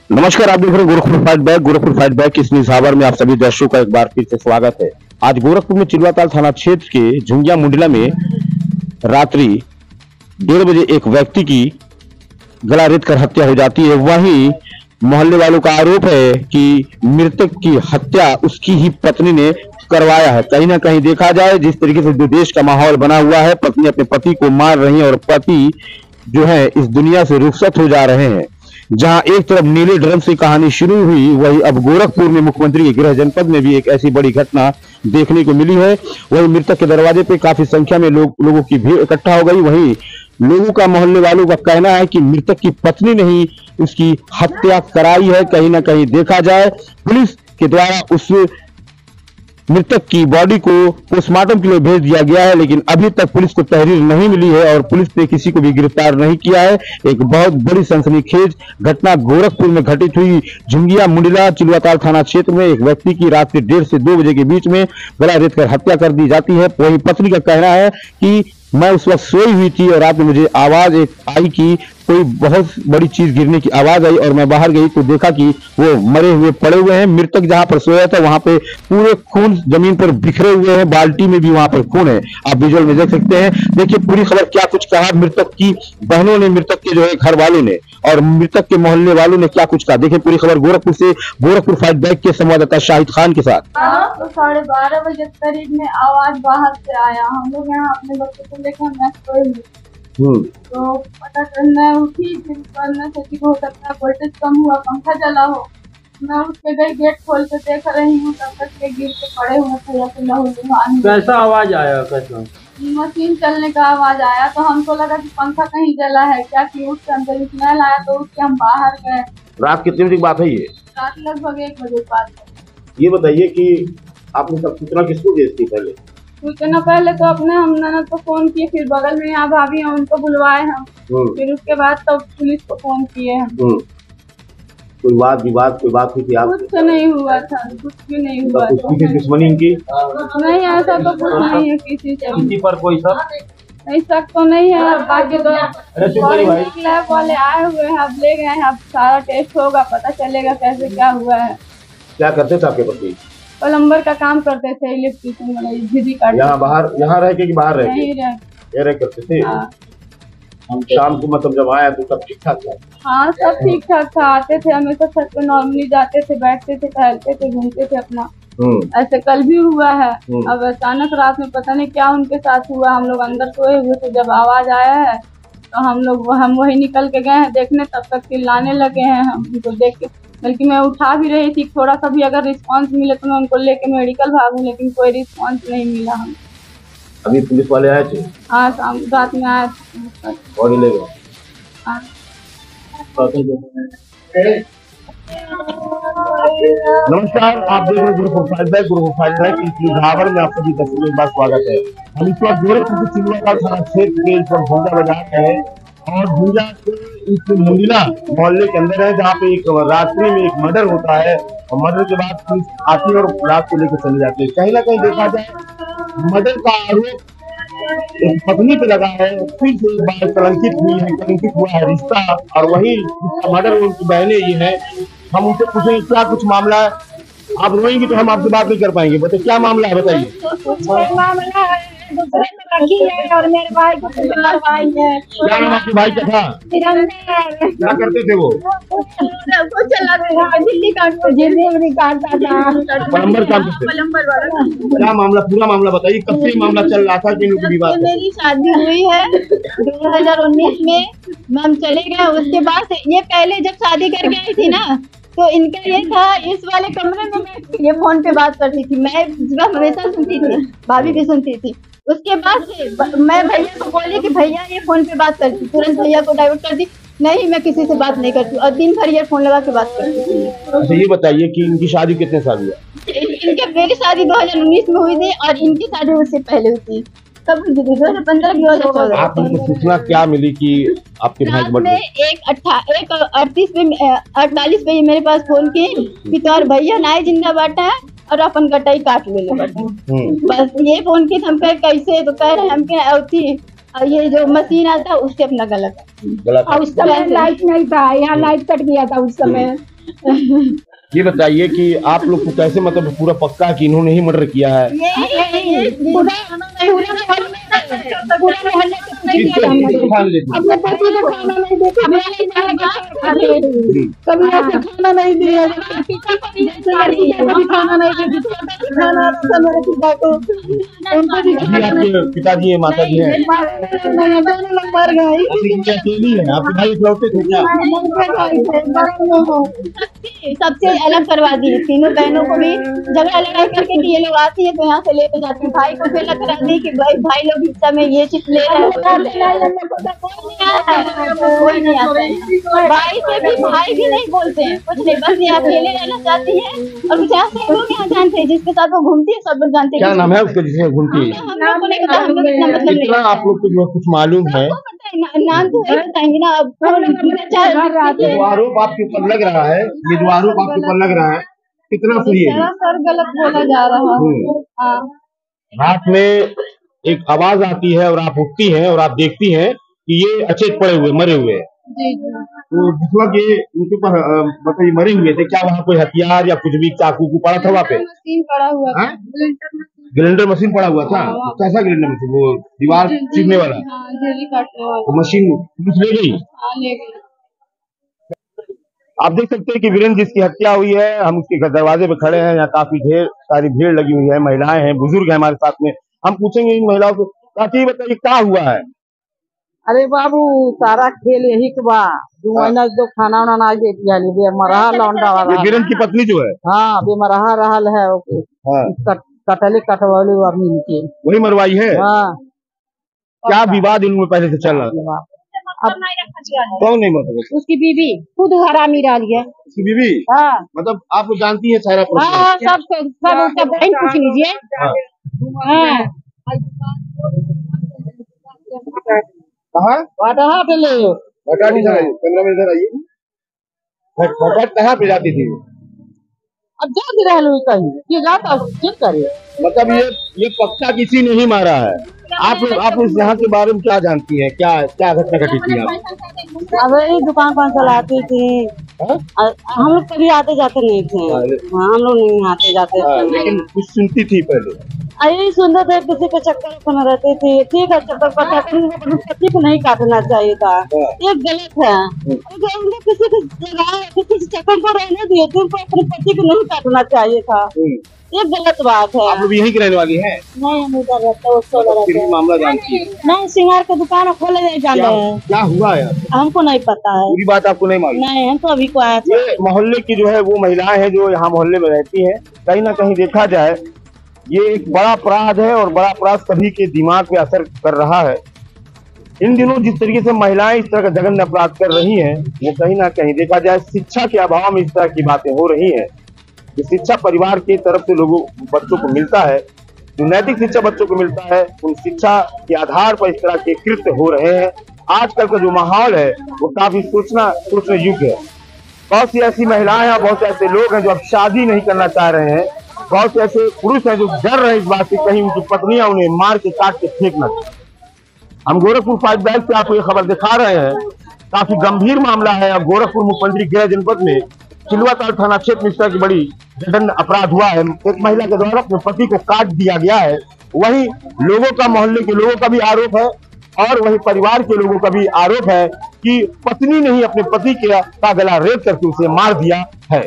नमस्कार, आप देख रहे हैं Gorakhpur fight back. Gorakhpur fight back की इस न्यूज आवर में आप सभी दर्शकों का एक बार फिर से स्वागत है। आज गोरखपुर में चिलवाताल थाना क्षेत्र के झुंगिया मुंडला में रात्रि 1:30 बजे एक व्यक्ति की गला रेत कर हत्या हो जाती है। वहीं मोहल्ले वालों का आरोप है कि मृतक की हत्या उसकी ही पत्नी ने करवाया है। कहीं ना कहीं देखा जाए जिस तरीके से जो देश का माहौल बना हुआ है, पत्नी अपने पति को मार रही है और पति जो है इस दुनिया से रुखसत हो जा रहे हैं। जहां एक तरफ नीले ड्रम से कहानी शुरू हुई, वही अब गोरखपुर में मुख्यमंत्री के गृह जनपद में भी एक ऐसी बड़ी घटना देखने को मिली है। वही मृतक के दरवाजे पे काफी संख्या में लोगों की भीड़ इकट्ठा हो गई। वहीं लोगों का, मोहल्ले वालों का कहना है कि मृतक की पत्नी ने ही उसकी हत्या कराई है। कहीं ना कहीं देखा जाए पुलिस के द्वारा उस मृतक की बॉडी को पोस्टमार्टम के लिए भेज दिया गया है, लेकिन अभी तक पुलिस को तहरीर नहीं मिली है और पुलिस ने किसी को भी गिरफ्तार नहीं किया है। एक बहुत बड़ी सनसनीखेज घटना गोरखपुर में घटित हुई। झुंगिया मुंडला चिलवाताल थाना क्षेत्र में एक व्यक्ति की रात्रि 1:30 से 2 बजे के बीच में गला रेत कर हत्या कर दी जाती है। वही पत्नी का कहना है कि मैं उस वक्त सोई हुई थी और रात में मुझे आवाज एक आई कि कोई बहुत बड़ी चीज गिरने की आवाज आई और मैं बाहर गई तो देखा कि वो मरे हुए पड़े हुए हैं। मृतक जहां पर सोया था वहां पे पूरे खून जमीन पर बिखरे हुए हैं, बाल्टी में भी वहां पर खून है। आप विजुअल में देख सकते हैं। देखिए पूरी खबर क्या कुछ कहा मृतक की बहनों ने, मृतक के जो है घर वालों ने और मृतक के मोहल्ले वालों ने क्या कुछ कहा। देखिए पूरी खबर गोरखपुर से, गोरखपुर फाइट बैक के संवाददाता शाहिद खान के साथ। तो 12:30 बजे करीब में आवाज बाहर से आया। हम लोग यहाँ अपने बच्चे को लेकर मैं सोई हुई, तो पता मैं उठी, मैं सोची हो सकता है वोल्टेज कम हुआ, पंखा चला हो। मैं उठ के गई, गेट खोल के देख रही हूँ, तब तक के गिर के पड़े हुए थे या लहू। कैसा आवाज आया? कैसा? मशीन चलने का आवाज आया, तो हमको लगा कि पंखा कहीं जला है क्या, कि उठ के अंदर स्मेल आया तो उठ के हम बाहर गए। रात कितने बजे की बात है ये? रात लगभग 1 बजे के बाद। ये बताइए कि आपने सब सूचना किसको दी थी पहले? सूचना पहले तो अपने हम ननद को फोन किए, फिर बगल में यहाँ भाभी हैं उनको बुलवाए हम, फिर उसके बाद तब पुलिस को फोन किए हम। कोई वाद विवाद कोई बात हुई थी आप? कुछ नहीं हुआ था, कुछ भी नहीं हुआ था। दुश्मनी इनकी नहीं, ऐसा तो कुछ नहीं है किसी से। किसी पर कोई शक नहीं, शक तो नहीं है। बाकी तो लैब वाले आए हुए हैं, अब ले गए हैं, अब सारा टेस्ट होगा, पता चलेगा कैसे क्या हुआ है। क्या करते थे आपके पति? प्लम्बर का काम करते थे, इलेक्ट्रिशियन वाला, बिजली काट। यहाँ बाहर, यहाँ रह के कि बाहर रह के? नहीं रह करते थे। हम शाम को मतलब जब आया तो सब ठीक ठाक था? हाँ, सब ठीक ठाक था। आते थे हमेशा छत पे, नॉर्मली जाते थे, बैठते थे, टहलते थे, घूमते थे अपना। ऐसे कल भी हुआ है। अब अचानक रात में पता नहीं क्या उनके साथ हुआ। हम लोग अंदर सोए हुए थे, जब आवाज आया है तो हम वही निकल के गए हैं देखने, तब तक चिल्लाने लगे हैं। हम उनको देख के, बल्कि मैं उठा भी रही थी, थोड़ा सा भी अगर रिस्पांस मिले तो मैं उनको लेके मेडिकल भागूं, लेकिन कोई रिस्पांस नहीं मिला। हम अभी पुलिस वाले आए थे? हाँ, शाम रात में आए बॉडी ले गए। नमस्कार, आप देख रहे हैं Gorakhpur fight back. Gorakhpur fight back की खबर में आप सभी दर्शकों का एक बार स्वागत है। हम इस वक्त गोरखपुर के चिलवाताल थाना क्षेत्र के इस वक्त भूंगा बाजार में है और भूंगा के इस मुंडला मोहल्ले के अंदर है, जहाँ पे एक रात्रि में एक मर्डर होता है और मर्डर के बाद पुलिस आती है और रात को लेकर चले जाते हैं। कहीं ना कहीं देखा जाए मर्डर का आरोप एक पत्नी पे लगा है, फिर से एक बार कलंकित हुआ है रिश्ता, और वही मर्डर उनकी बहनें ये है। हम उनसे पूछेंगे क्या कुछ मामला है। आप रोएंगे तो हम आपसे बात नहीं कर पाएंगे। बताइए क्या मामला है, बताइए। मामला है, दूसरे में लड़की है और मेरे भाई को भाई है। क्या नाम आपके भाई का था? क्या करते थे वो? दिल्ली काटता था, प्लम्बर काम करते थे। प्लम्बर वाला। क्या मामला, पूरा मामला बताइए। कब से मामला चल रहा था कि इनकी विवाद? मेरी शादी हुई है 2019 में, हम चले गए। उसके बाद ये पहले जब शादी करके आई थी ना, तो इनका ये था, इस वाले कमरे में मैं ये फोन पे बात करती थी। मैं हमेशा सुनती थी, भाभी भी सुनती थी। उसके बाद से मैं भैया को बोली कि भैया ये फोन पे बात करती, तुरंत भैया को डाइवर्ट कर दी। नहीं, मैं किसी से बात नहीं करती, और दिन भर ये फोन लगा के बात करती थी। अच्छा ये बताइए कि इनकी शादी कितने साल हुआ? मेरी शादी 2019 में हुई थी और इनकी शादी उससे पहले हुई थी, तब 2015 की 2014। आपको सूचना क्या मिली कि आपके भाई रात में 1:48 पे मेरे पास फोन की कि तोर भैया नाई जिंदा बाटा है और अपन कटाई काट ले बाटा। बस ये फोन की, हम कहे कैसे, तो कह रहे हम के और ये जो मशीन आता उससे अपना गलत। उस समय लाइट नहीं था, यहाँ लाइट कट गया था उस समय, ये बताइए कि आप लोग को कैसे मतलब पूरा पक्का कि इन्होंने ही मर्डर किया है? अपने पति को खाना नहीं देते, कभी ऐसे खाना नहीं दिया, कभी खाना नहीं देती, खाना आता मेरे पिता को, उनको भी आपके पिताजी है, माता जी है? दोनों लोग मर गए। अकेली है? आपके भाई इकलौते थे क्या? सबसे अलग करवा दी, तीनों बहनों को भी झगड़ा लड़ाई करके कि ये लोग आती है तो यहाँ से लेके जाती है। भाई को भी अलग करा दी कि भाई लोग हिस्सा में ये चीज ले रहे हैं, कोई नहीं आता है। भाई से भी भाई भी नहीं बोलते हैं कुछ नहीं, बस ये अकेले रहना चाहती है। और 50 लोग यहाँ जानते हैं, जिसके साथ वो घूमती है सब लोग जानते हैं। क्या नाम है उसका जिससे घूमती है? हम लोग को नहीं पता, हम लोग इतना मतलब कितना आप लोग को जो कुछ मालूम है? नाम तो नहीं बताएंगे ना। अब जो आरोप आपके ऊपर लग रहा है, ये जो आरोप आपके ऊपर लग रहा है कितना सही है? सर गलत बोला जा रहा है। रात में एक आवाज आती है और आप उठती हैं और आप देखती हैं कि ये अचेत पड़े हुए मरे हुए हैं। तो जिस वक्त ये उनके ऊपर मतलब ये मरे हुए थे, क्या वहाँ कोई हथियार या कुछ भी चाकू को पड़ा था वहाँ पे? मशीन पड़ा हुआ था, ग्राइंडर मशीन पड़ा हुआ था। कैसा ग्राइंडर मशीन? वो दीवार चीरने वाला वो मशीन पुलिस ले गई? ले गई। आप देख सकते हैं कि वीरेंद्र जिसकी हत्या हुई है, हम उसके घर दरवाजे पे खड़े हैं। यहाँ काफी ढेर सारी भीड़ लगी हुई है, महिलाएं हैं, बुजुर्ग हैं हमारे साथ में। हम पूछेंगे इन महिलाओं को, काफी बताइए क्या हुआ है? अरे बाबू सारा खेल यही के बा, 2 महीना जो खाना वाना ना दे दिया, बेमरहा लौंडा वाला। वीरेंद्र की पत्नी जो है? हाँ बेमरहा रहल है, ओके कटले कटवाले मिल के वही मरवाई है? हाँ। क्या विवाद इनमें पहले से चल रहा है? कौन नहीं मतलब? उसकी बीबी खुद हरामी डाली है। उसकी बीवी? हाँ मतलब आप जानती है सारा हाँ, सब उसका बहन पूछ लीजिए। हाँ कहाँ पे ले कैमरा में इधर आइए। कहाँ पे जाती थी? अब जाती रह लो कहीं, ये जाता क्या करे? मतलब ये पक्का किसी ने ही मारा है। आप इस यहाँ के बारे में क्या जानती हैं? क्या क्या घटना घटी थी आप? अब यही दुकान चलाती थी। हम लोग कभी आते जाते नहीं थे। हाँ, हम लोग नहीं आते जाते थे। लेकिन कुछ सुनती थी पहले? यही सुनते थे, किसी के चक्कर में रहती थी। ठीक है, चक्कर पति को नहीं काटना चाहिए था, ये गलत है। किसी के किसी चक्कर को रहने दिए थे, अपने पति को नहीं काटना चाहिए था, ये गलत बात है। आप लोग यहीं की रहने वाली हैं? नहीं, हम उधर रहते हैं। मामला जानती है? नहीं, सिंगार का दुकान खोले नहीं जाते हैं। क्या हुआ है? हमको नहीं पता है, पूरी बात आपको नहीं मालूम? नहीं, हम तो अभी को आए थे। ये मोहल्ले की जो है वो महिलाएं हैं जो यहाँ मोहल्ले में रहती हैं। कहीं ना कहीं देखा जाए ये एक बड़ा अपराध है और बड़ा अपराध सभी के दिमाग पे असर कर रहा है। इन दिनों जिस तरीके से महिलाएं इस तरह का जघन्य अपराध कर रही हैं, वो कहीं ना कहीं देखा जाए शिक्षा के अभाव में इस तरह की बातें हो रही हैं। जो शिक्षा परिवार की तरफ से लोगों बच्चों को मिलता है, जो नैतिक शिक्षा बच्चों को मिलता है, उन शिक्षा के आधार पर इस तरह के कृत्य हो रहे हैं। आजकल का जो माहौल है वो काफी सोचने योग्य है। बहुत सी ऐसी महिलाएं हैं, बहुत से ऐसे लोग हैं जो अब शादी नहीं करना चाह रहे हैं। बहुत से ऐसे पुरुष हैं जो डर रहे हैं इस बात से कहीं उनकी पत्नियां उन्हें मार के काट के फेंक न दें। हम गोरखपुर फाइट बैक से आपको ये खबर दिखा रहे हैं। काफी गंभीर मामला है। अब गोरखपुर मुख्यमंत्री गृह जनपद में चिलवाताल थाना क्षेत्र में इस तरह की बड़ी जघन्य अपराध हुआ है। एक महिला के द्वारा अपने पति को काट दिया गया है। वही लोगों का, मोहल्ले के लोगों का भी आरोप है और वही परिवार के लोगों का भी आरोप है कि पत्नी ने ही अपने पति का गला रेत करके उसे मार दिया है।